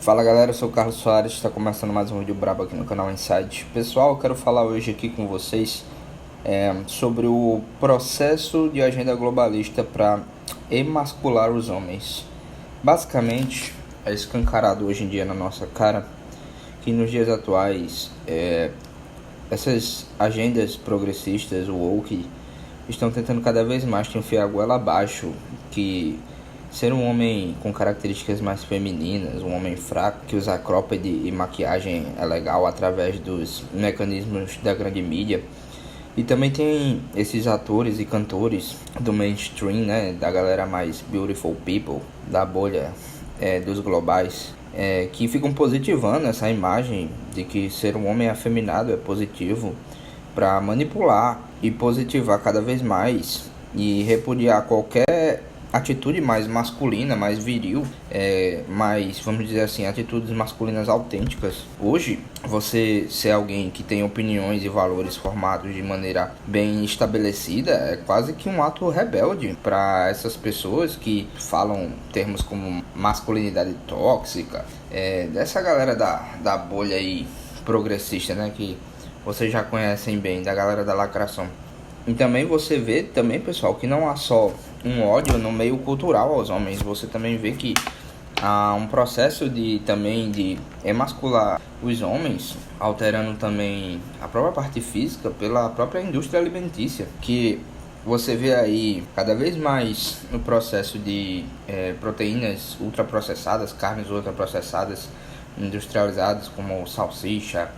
Fala galera, eu sou o Carlos Soares, está começando mais um vídeo brabo aqui no canal Insight. Pessoal, eu quero falar hoje aqui com vocês sobre o processo de agenda globalista para emascular os homens. Basicamente, é escancarado hoje em dia na nossa cara que nos dias atuais essas agendas progressistas, o woke, estão tentando cada vez mais te enfiar a goela abaixo que ser um homem com características mais femininas, um homem fraco que usa cropped e maquiagem é legal através dos mecanismos da grande mídia. E também tem esses atores e cantores do mainstream, né, da galera mais beautiful people, da bolha dos globais, que ficam positivando essa imagem de que ser um homem afeminado é positivo para manipular e positivar cada vez mais e repudiar qualquer atitude mais masculina, mais viril, mais, vamos dizer assim, atitudes masculinas autênticas. Hoje, você ser alguém que tem opiniões e valores formados de maneira bem estabelecida é quase que um ato rebelde para essas pessoas que falam termos como masculinidade tóxica, dessa galera da bolha aí progressista, né, que vocês já conhecem bem, da galera da lacração. E também você vê também, pessoal, que não há só um ódio no meio cultural aos homens. Você também vê que há um processo de emascular os homens, alterando também a própria parte física pela própria indústria alimentícia, que você vê aí cada vez mais no processo de proteínas ultraprocessadas, carnes ultraprocessadas, industrializadas como salsicha,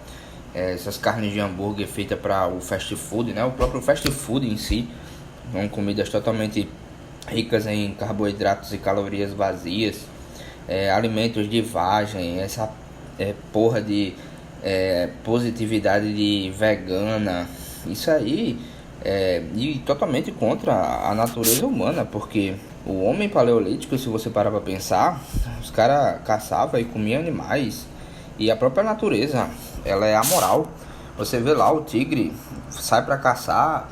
essas carnes de hambúrguer feitas para o fast food, né? O próprio fast food em si, são comidas totalmente ricas em carboidratos e calorias vazias, alimentos de vagem, essa porra de positividade de vegana, isso aí e totalmente contra a natureza humana, porque o homem paleolítico, se você parar para pensar, os caras caçavam e comiam animais, e a própria natureza, ela é amoral. Você vê lá o tigre sai para caçar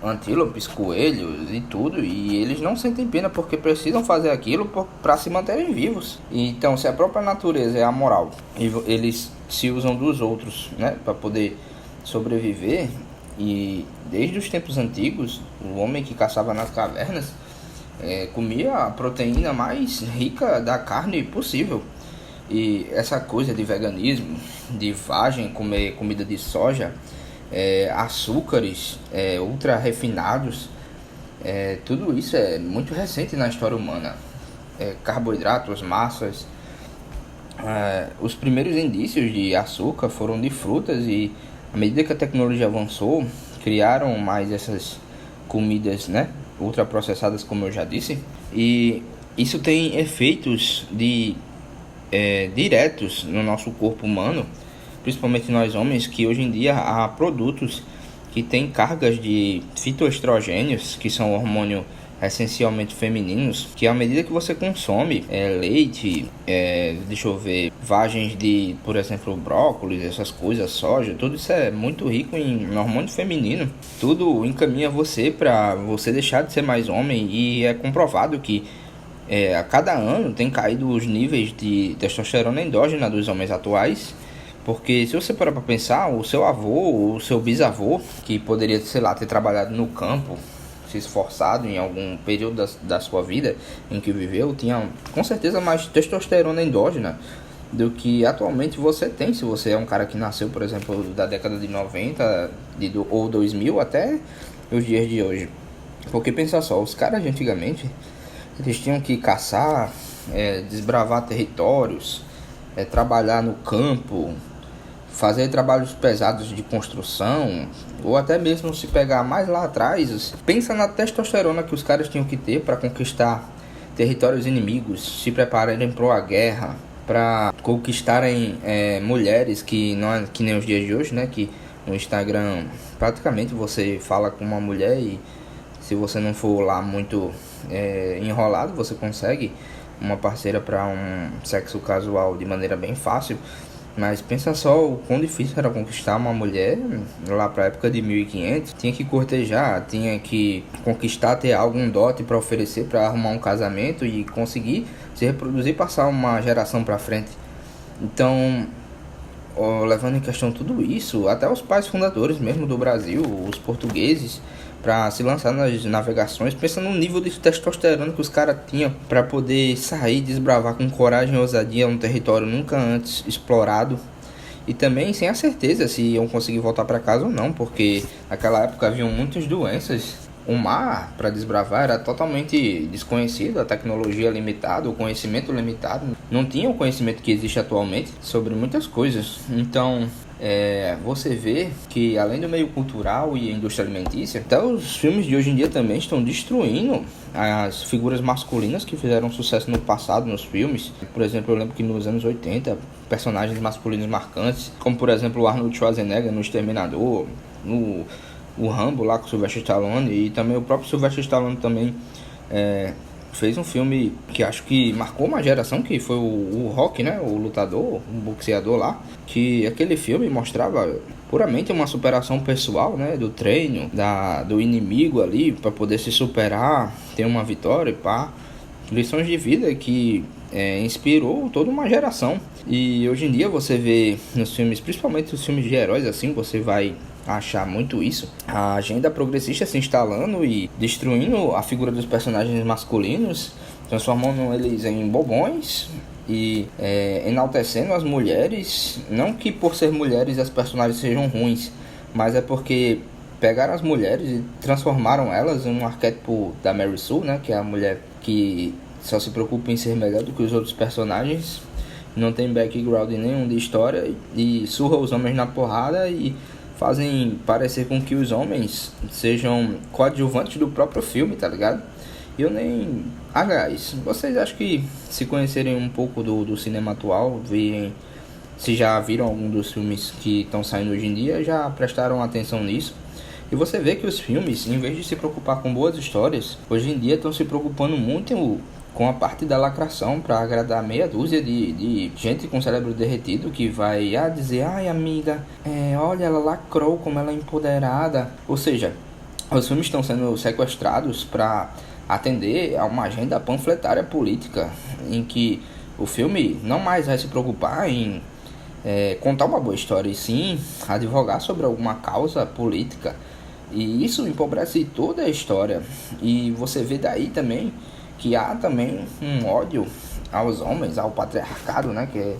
antílopes, coelhos e tudo, e eles não sentem pena porque precisam fazer aquilo para se manterem vivos. Então, se a própria natureza é amoral e eles se usam dos outros, né, para poder sobreviver, e desde os tempos antigos, o homem que caçava nas cavernas comia a proteína mais rica da carne possível. E essa coisa de veganismo, de vagem, comer comida de soja, açúcares ultra refinados, tudo isso é muito recente na história humana. Carboidratos, massas. Os primeiros indícios de açúcar foram de frutas, e à medida que a tecnologia avançou, criaram mais essas comidas, né, ultraprocessadas, como eu já disse. E isso tem efeitos diretos no nosso corpo humano, principalmente nós homens, que hoje em dia há produtos que têm cargas de fitoestrogênios, que são hormônios essencialmente femininos, que à medida que você consome leite, vagens de, por exemplo, brócolis, essas coisas, soja, tudo isso é muito rico em hormônio feminino. Tudo encaminha você para você deixar de ser mais homem, e é comprovado que a cada ano tem caído os níveis de testosterona endógena dos homens atuais, porque se você parar para pensar, o seu avô, o seu bisavô, que poderia, sei lá, ter trabalhado no campo, se esforçado em algum período da sua vida em que viveu, tinha com certeza mais testosterona endógena do que atualmente você tem, se você é um cara que nasceu, por exemplo, da década de 90 ou 2000 até os dias de hoje. Porque pensa só, os caras de antigamente, eles tinham que caçar, desbravar territórios, trabalhar no campo, fazer trabalhos pesados de construção, ou até mesmo se pegar mais lá atrás, pensa na testosterona que os caras tinham que ter para conquistar territórios inimigos, se prepararem para uma guerra, para conquistarem mulheres, que não é que nem os dias de hoje, né? Que no Instagram praticamente você fala com uma mulher e se você não for lá muito enrolado, você consegue uma parceira para um sexo casual de maneira bem fácil. Mas pensa só o quão difícil era conquistar uma mulher lá pra época de 1500. Tinha que cortejar, tinha que conquistar, ter algum dote para oferecer para arrumar um casamento e conseguir se reproduzir, passar uma geração para frente. Então, levando em questão tudo isso, até os pais fundadores mesmo do Brasil, os portugueses, para se lançar nas navegações, pensando no nível de testosterona que os caras tinham para poder sair, desbravar com coragem e ousadia um território nunca antes explorado. E também sem a certeza se iam conseguir voltar para casa ou não, porque naquela época haviam muitas doenças. O mar para desbravar era totalmente desconhecido, a tecnologia limitada, o conhecimento limitado. Não tinha o conhecimento que existe atualmente sobre muitas coisas. Então, você vê que além do meio cultural e indústria alimentícia, até os filmes de hoje em dia também estão destruindo as figuras masculinas que fizeram sucesso no passado nos filmes. Por exemplo, eu lembro que nos anos 80, personagens masculinos marcantes, como por exemplo o Arnold Schwarzenegger no Exterminador, no o Rambo lá com o Sylvester Stallone, e também o próprio Sylvester Stallone também fez um filme que acho que marcou uma geração, que foi o Rock, né, o lutador, um boxeador lá, que aquele filme mostrava puramente uma superação pessoal, né, do treino, do inimigo ali, para poder se superar, ter uma vitória e pá, lições de vida que inspirou toda uma geração. E hoje em dia você vê nos filmes, principalmente os filmes de heróis, assim, você vai achar muito isso, a agenda progressista se instalando e destruindo a figura dos personagens masculinos, transformando eles em bobões e enaltecendo as mulheres. Não que por ser mulheres as personagens sejam ruins, mas é porque pegaram as mulheres e transformaram elas em um arquétipo da Mary Sue, né, que é a mulher que só se preocupa em ser melhor do que os outros personagens, não tem background nenhum de história e surra os homens na porrada e fazem parecer com que os homens sejam coadjuvantes do próprio filme, tá ligado? Eu nem... Aliás, vocês acham que se conhecerem um pouco do cinema atual, se já viram algum dos filmes que estão saindo hoje em dia, já prestaram atenção nisso? E você vê que os filmes, em vez de se preocupar com boas histórias, hoje em dia estão se preocupando muito com a parte da lacração para agradar meia dúzia de gente com cérebro derretido que vai dizer, ai amiga, olha, ela lacrou, como ela é empoderada. Ou seja, os filmes estão sendo sequestrados para atender a uma agenda panfletária política, em que o filme não mais vai se preocupar em contar uma boa história, e sim advogar sobre alguma causa política. E isso empobrece toda a história. E você vê daí também que há também um ódio aos homens, ao patriarcado, né, que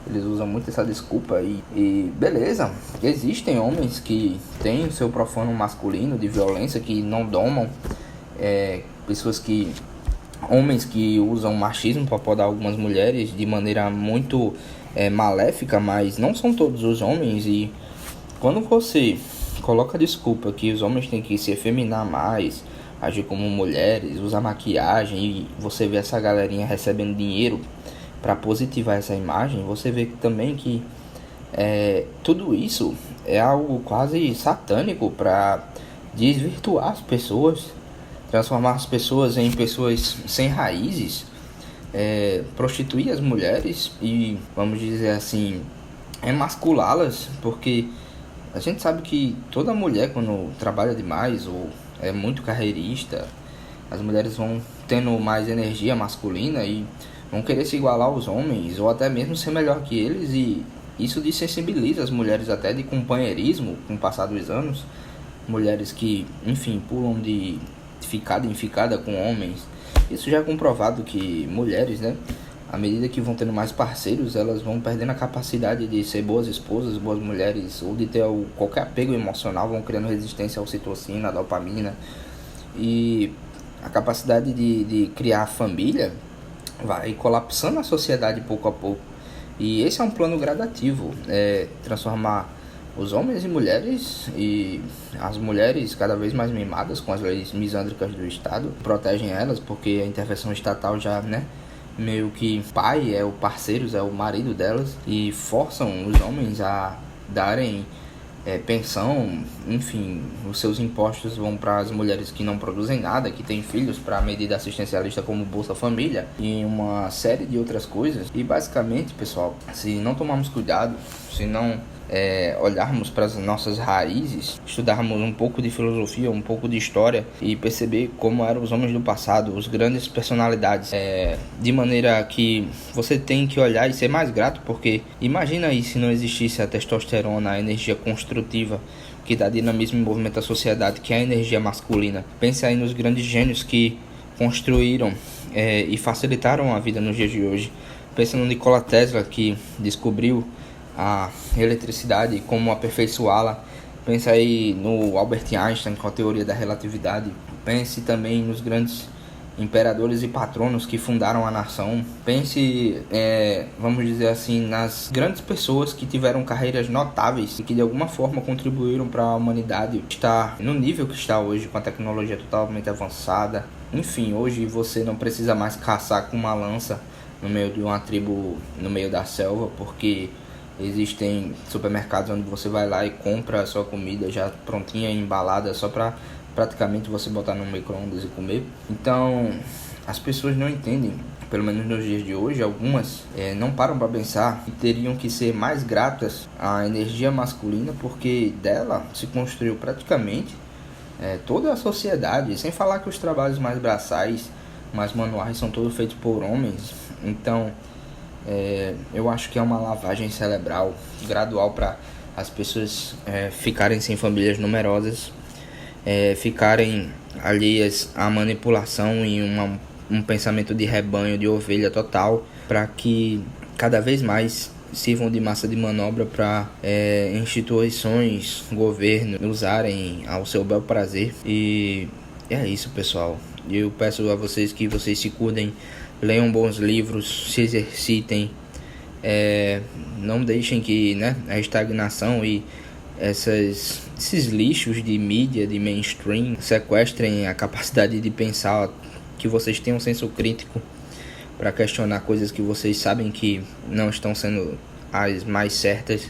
eles usam muito essa desculpa e beleza, existem homens que têm o seu profano masculino de violência, que não domam, homens que usam machismo para podar algumas mulheres de maneira muito maléfica, mas não são todos os homens. E quando você coloca a desculpa que os homens têm que se efeminar mais, agir como mulheres, usar maquiagem, e você vê essa galerinha recebendo dinheiro para positivar essa imagem, você vê também que tudo isso é algo quase satânico para desvirtuar as pessoas, transformar as pessoas em pessoas sem raízes, prostituir as mulheres e, vamos dizer assim, emasculá-las, porque a gente sabe que toda mulher, quando trabalha demais ou é muito carreirista, as mulheres vão tendo mais energia masculina e vão querer se igualar aos homens ou até mesmo ser melhor que eles, e isso desensibiliza as mulheres até de companheirismo com o passar dos anos. Mulheres que, enfim, pulam de ficada em ficada com homens. Isso já é comprovado que mulheres, né, à medida que vão tendo mais parceiros, elas vão perdendo a capacidade de ser boas esposas, boas mulheres, ou de ter qualquer apego emocional, vão criando resistência à ocitocina, à dopamina. E a capacidade de criar família vai colapsando a sociedade pouco a pouco. E esse é um plano gradativo, transformar os homens em mulheres, e as mulheres cada vez mais mimadas com as leis misândricas do Estado, protegem elas porque a intervenção estatal já, né, meio que pai é o parceiro, é o marido delas, e forçam os homens a darem pensão, enfim, os seus impostos vão para as mulheres que não produzem nada, que têm filhos, para a medida assistencialista como Bolsa Família e uma série de outras coisas. E basicamente, pessoal, se não tomarmos cuidado, se não olharmos para as nossas raízes, estudarmos um pouco de filosofia, um pouco de história e perceber como eram os homens do passado, os grandes personalidades, de maneira que você tem que olhar e ser mais grato, porque imagina aí se não existisse a testosterona, a energia construtiva que dá dinamismo e movimento à sociedade, que é a energia masculina. Pense aí nos grandes gênios que construíram e facilitaram a vida nos dias de hoje. Pense no Nikola Tesla, que descobriu a eletricidade e como aperfeiçoá-la. Pense aí no Albert Einstein com a teoria da relatividade. Pense também nos grandes imperadores e patronos que fundaram a nação. Pense, vamos dizer assim, nas grandes pessoas que tiveram carreiras notáveis e que de alguma forma contribuíram para a humanidade estar no nível que está hoje, com a tecnologia totalmente avançada. Enfim, hoje você não precisa mais caçar com uma lança no meio de uma tribo, no meio da selva, porque existem supermercados onde você vai lá e compra a sua comida já prontinha, embalada, só para praticamente você botar no micro-ondas e comer. Então, as pessoas não entendem, pelo menos nos dias de hoje, algumas não param para pensar que teriam que ser mais gratas à energia masculina, porque dela se construiu praticamente toda a sociedade, sem falar que os trabalhos mais braçais, mais manuais, são todos feitos por homens. Então, eu acho que é uma lavagem cerebral gradual para as pessoas ficarem sem famílias numerosas, ficarem alheias à manipulação e um pensamento de rebanho, de ovelha total, para que cada vez mais sirvam de massa de manobra para instituições, governo usarem ao seu bel prazer. E é isso, pessoal. Eu peço a vocês que vocês se cuidem, leiam bons livros, se exercitem, não deixem que a estagnação e esses lixos de mídia, de mainstream, sequestrem a capacidade de pensar, que vocês tenham um senso crítico para questionar coisas que vocês sabem que não estão sendo as mais certas.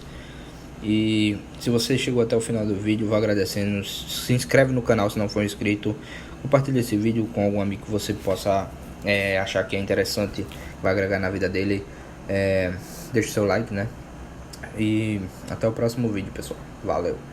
E se você chegou até o final do vídeo, vou agradecendo. Se inscreve no canal se não for inscrito, compartilha esse vídeo com algum amigo que você possa achar que é interessante, vai agregar na vida dele. Deixa o seu like, E até o próximo vídeo, pessoal. Valeu!